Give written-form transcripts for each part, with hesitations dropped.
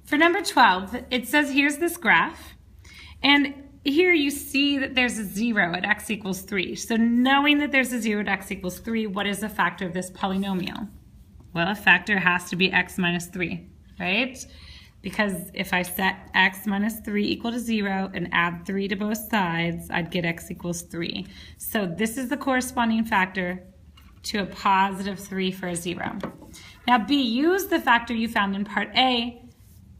For number 12, it says here's this graph, and here you see that there's a 0 at x equals 3. So knowing that there's a 0 at x equals 3, what is the factor of this polynomial? Well, a factor has to be x minus 3, right? Because if I set x minus 3 equal to 0 and add 3 to both sides, I'd get x equals 3. So this is the corresponding factor to a positive 3 for a 0. Now B, use the factor you found in part A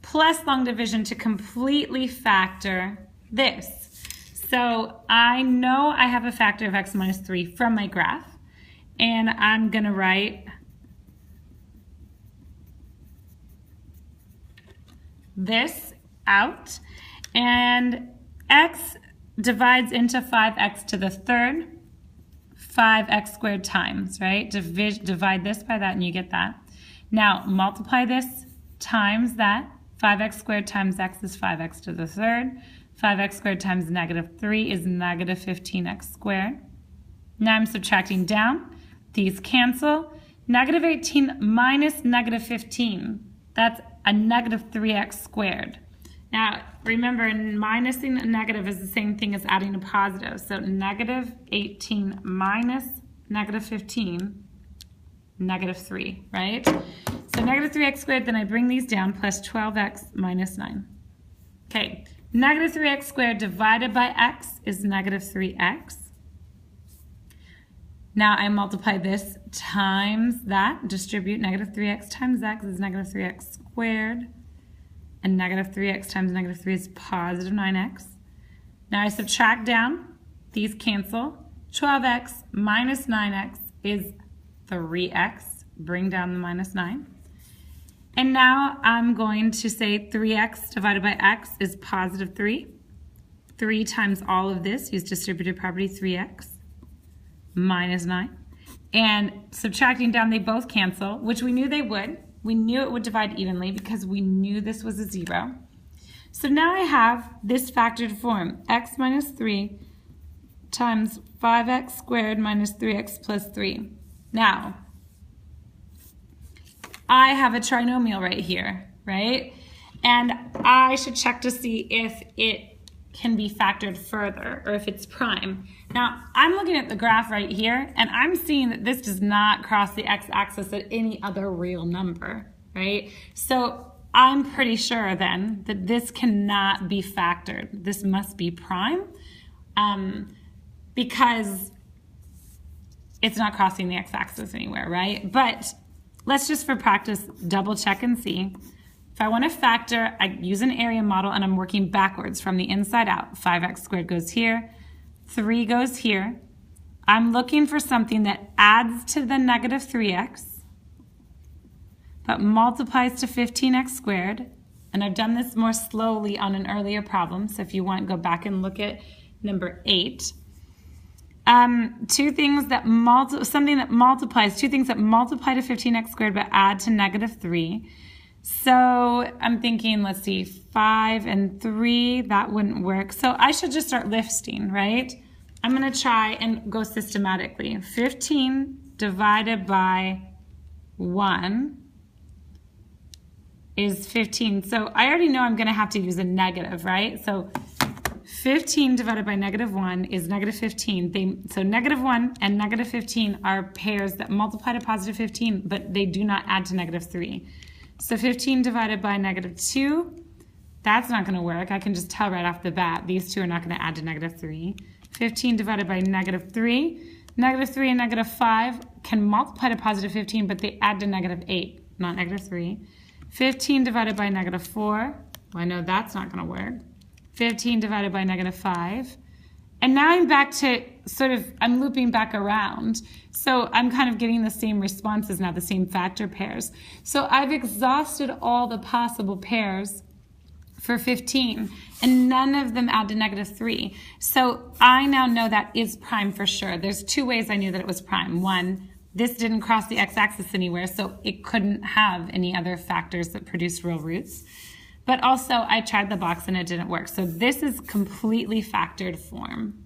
plus long division to completely factor this. So I know I have a factor of x minus 3 from my graph, and I'm going to write this out, and x divides into 5x to the third, 5x squared times, right? Divide this by that and you get that. Now multiply this times that. 5x squared times x is 5x to the third. 5x squared times negative 3 is negative 15x squared. Now I'm subtracting down. These cancel. Negative 18 minus negative 15. That's a negative 3x squared. Now remember, minusing a negative is the same thing as adding a positive. So negative 18 minus negative 15, negative 3, right? So negative 3x squared, then I bring these down, plus 12x minus 9. Okay, negative 3x squared divided by x is negative 3x. Now I multiply this times that, distribute negative 3x times x is negative 3x squared, and negative 3x times negative 3 is positive 9x. Now I subtract down, these cancel. 12x minus 9x is 3x, bring down the minus 9. And now I'm going to say 3x divided by x is positive 3. 3 times all of this, use distributive property, 3x minus 9. And subtracting down, they both cancel, which we knew they would. We knew it would divide evenly because we knew this was a 0. So now I have this factored form, x minus 3 times 5x squared minus 3x plus 3. Now, I have a trinomial right here, right? And I should check to see if it can be factored further or if it's prime. Now, I'm looking at the graph right here, and I'm seeing that this does not cross the x-axis at any other real number, right? So I'm pretty sure then that this cannot be factored. This must be prime because it's not crossing the x-axis anywhere, right? But let's just for practice double check and see. If I want to factor, I use an area model and I'm working backwards from the inside out. 5x squared goes here, 3 goes here. I'm looking for something that adds to the negative 3x, but multiplies to 15x squared. And I've done this more slowly on an earlier problem, so if you want, go back and look at number 8. Two things that multiply to 15x squared but add to negative 3. So I'm thinking, let's see, 5 and 3, that wouldn't work. So I should just start listing, right? I'm going to try and go systematically. 15 divided by 1 is 15. So I already know I'm going to have to use a negative, right? So 15 divided by negative 1 is negative 15. So negative 1 and negative 15 are pairs that multiply to positive 15, but they do not add to negative 3. So 15 divided by negative 2, that's not going to work. I can just tell right off the bat, these two are not going to add to negative 3. 15 divided by negative 3. Negative 3 and negative 5 can multiply to positive 15, but they add to negative 8, not negative 3. 15 divided by negative 4, well, I know that's not going to work. 15 divided by negative 5. And now I'm back to I'm looping back around. So I'm kind of getting the same responses now, the same factor pairs. So I've exhausted all the possible pairs for 15, and none of them add to negative 3. So I now know that is prime for sure. There's two ways I knew that it was prime. One, this didn't cross the x-axis anywhere, so it couldn't have any other factors that produced real roots. But also, I tried the box and it didn't work. So this is completely factored form.